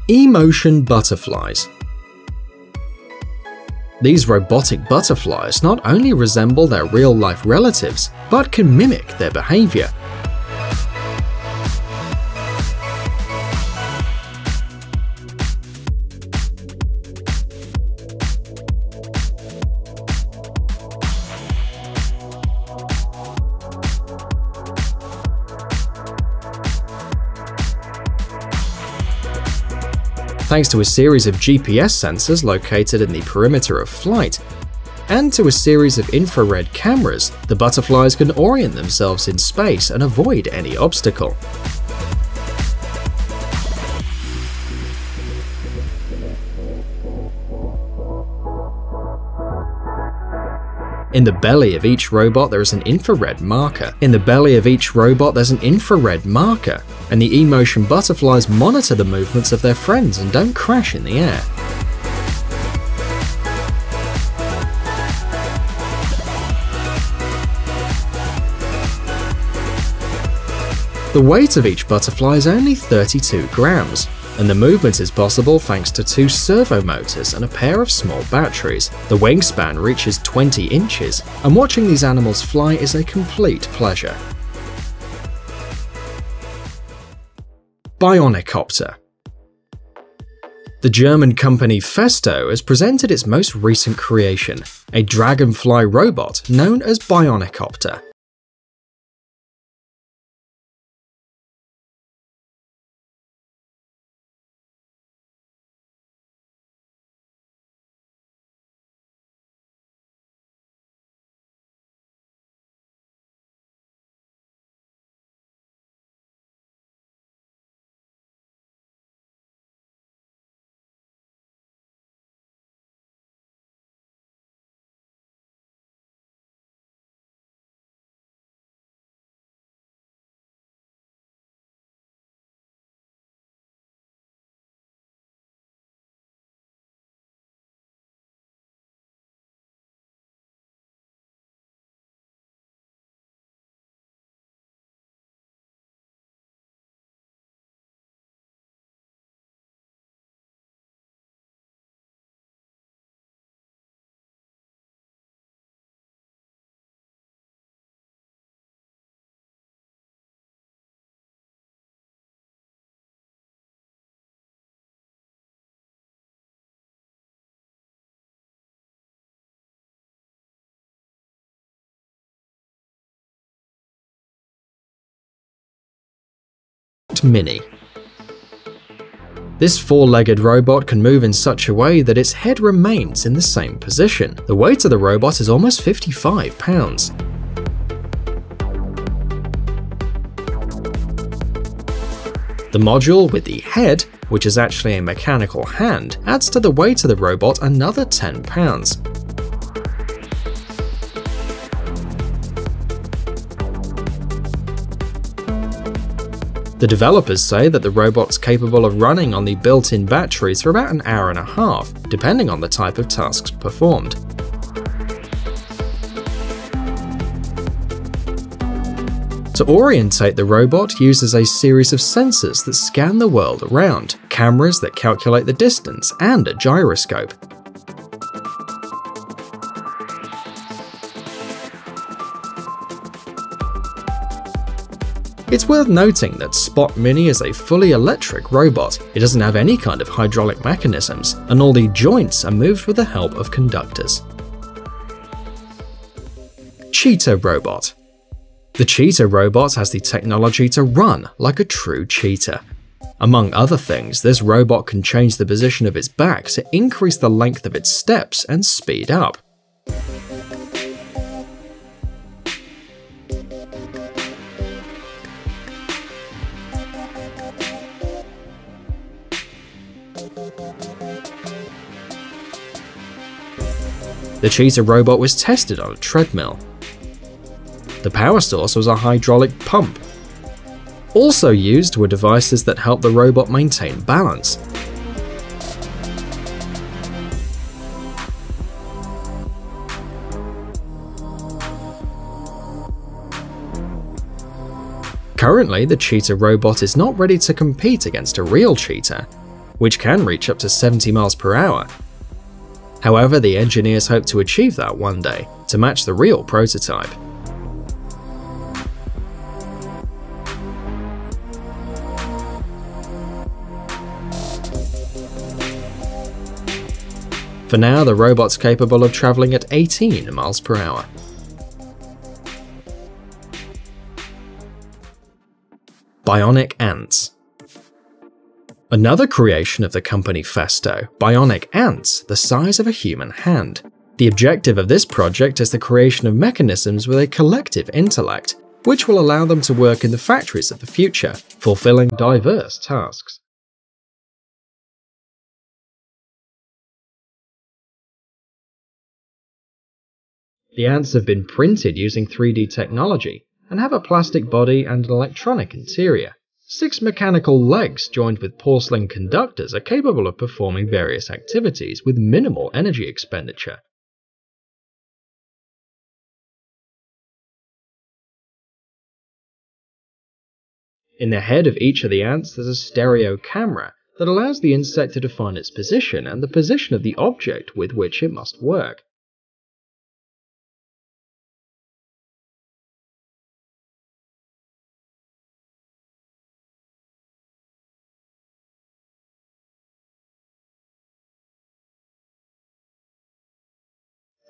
E-motion butterflies. These robotic butterflies not only resemble their real-life relatives, but can mimic their behavior. Thanks to a series of GPS sensors located in the perimeter of flight, and to a series of infrared cameras, the butterflies can orient themselves in space and avoid any obstacle. In the belly of each robot there is an infrared marker. And the E-motion butterflies monitor the movements of their friends and don't crash in the air. The weight of each butterfly is only 32 grams, and the movement is possible thanks to 2 servo motors and a pair of small batteries. The wingspan reaches 20 inches, and watching these animals fly is a complete pleasure. Bionicopter. The German company Festo has presented its most recent creation, a dragonfly robot known as Bionicopter. Mini. This 4-legged robot can move in such a way that its head remains in the same position. The weight of the robot is almost 55 pounds. The module with the head, which is actually a mechanical hand, adds to the weight of the robot another 10 pounds. The developers say that the robot's capable of running on the built-in batteries for about an hour and a half, depending on the type of tasks performed. To orientate the robot uses a series of sensors that scan the world around, cameras that calculate the distance, and a gyroscope. It's worth noting that Spot Mini is a fully electric robot. It doesn't have any kind of hydraulic mechanisms, and all the joints are moved with the help of conductors. Cheetah Robot. The Cheetah robot has the technology to run like a true cheetah. Among other things, this robot can change the position of its back to increase the length of its steps and speed up. The Cheetah robot was tested on a treadmill. The power source was a hydraulic pump. Also used were devices that help the robot maintain balance. Currently, the Cheetah robot is not ready to compete against a real cheetah. which can reach up to 70 miles per hour. However, the engineers hope to achieve that one day to match the real prototype. For now, the robot's capable of traveling at 18 miles per hour. Bionic ants. Another creation of the company Festo, bionic ants the size of a human hand. The objective of this project is the creation of mechanisms with a collective intellect, which will allow them to work in the factories of the future, fulfilling diverse tasks. The ants have been printed using 3D technology and have a plastic body and an electronic interior. 6 mechanical legs joined with porcelain conductors are capable of performing various activities with minimal energy expenditure. In the head of each of the ants there's a stereo camera that allows the insect to define its position and the position of the object with which it must work.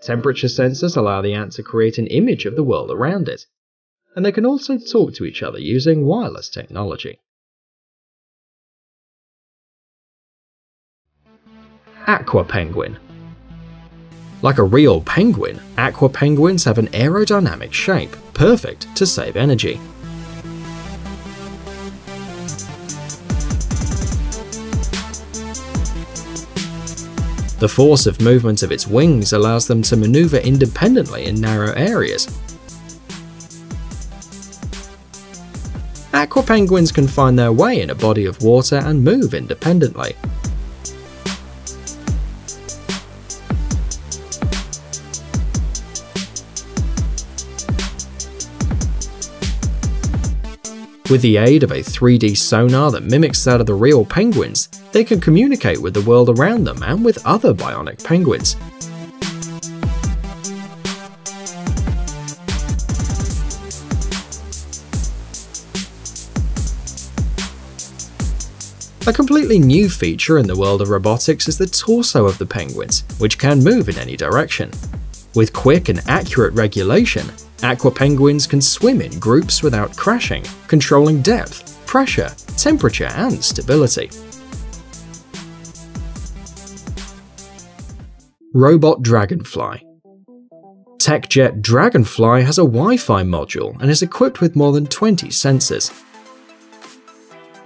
Temperature sensors allow the ant to create an image of the world around it, and they can also talk to each other using wireless technology. Aqua penguin. Like a real penguin, aqua penguins have an aerodynamic shape, perfect to save energy. The force of movement of its wings allows them to maneuver independently in narrow areas. Aqua penguins can find their way in a body of water and move independently. With the aid of a 3D sonar that mimics that of the real penguins, they can communicate with the world around them and with other bionic penguins. A completely new feature in the world of robotics is the torso of the penguins, which can move in any direction. With quick and accurate regulation, aqua penguins can swim in groups without crashing, controlling depth, pressure, temperature, and stability. Robot Dragonfly. TechJet Dragonfly has a Wi-Fi module and is equipped with more than 20 sensors.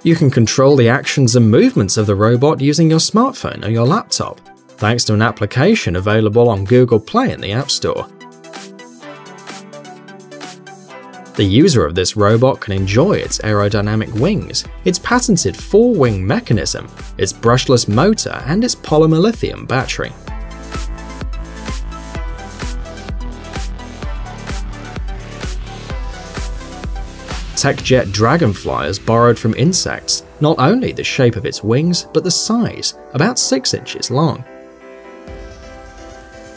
You can control the actions and movements of the robot using your smartphone or your laptop, thanks to an application available on Google Play in the App Store. The user of this robot can enjoy its aerodynamic wings, its patented 4-wing mechanism, its brushless motor, and its polymer lithium battery. TechJet Dragonfly has borrowed from insects, not only the shape of its wings, but the size, about 6 inches long.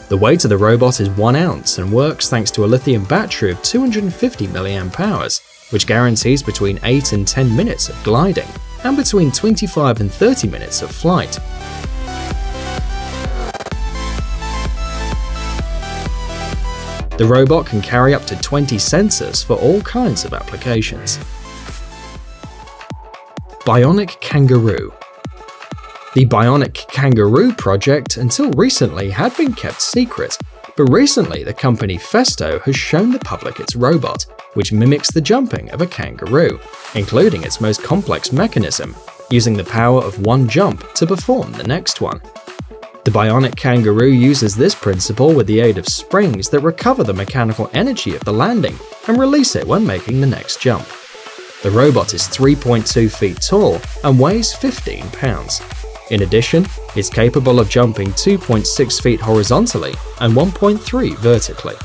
The weight of the robot is 1 ounce and works thanks to a lithium battery of 250 mAh, which guarantees between 8 and 10 minutes of gliding, and between 25 and 30 minutes of flight. The robot can carry up to 20 sensors for all kinds of applications. Bionic Kangaroo. The Bionic Kangaroo project until recently had been kept secret, but recently the company Festo has shown the public its robot, which mimics the jumping of a kangaroo, including its most complex mechanism, using the power of one jump to perform the next one. The Bionic Kangaroo uses this principle with the aid of springs that recover the mechanical energy of the landing and release it when making the next jump. The robot is 3.2 feet tall and weighs 15 pounds. In addition, it's capable of jumping 2.6 feet horizontally and 1.3 vertically.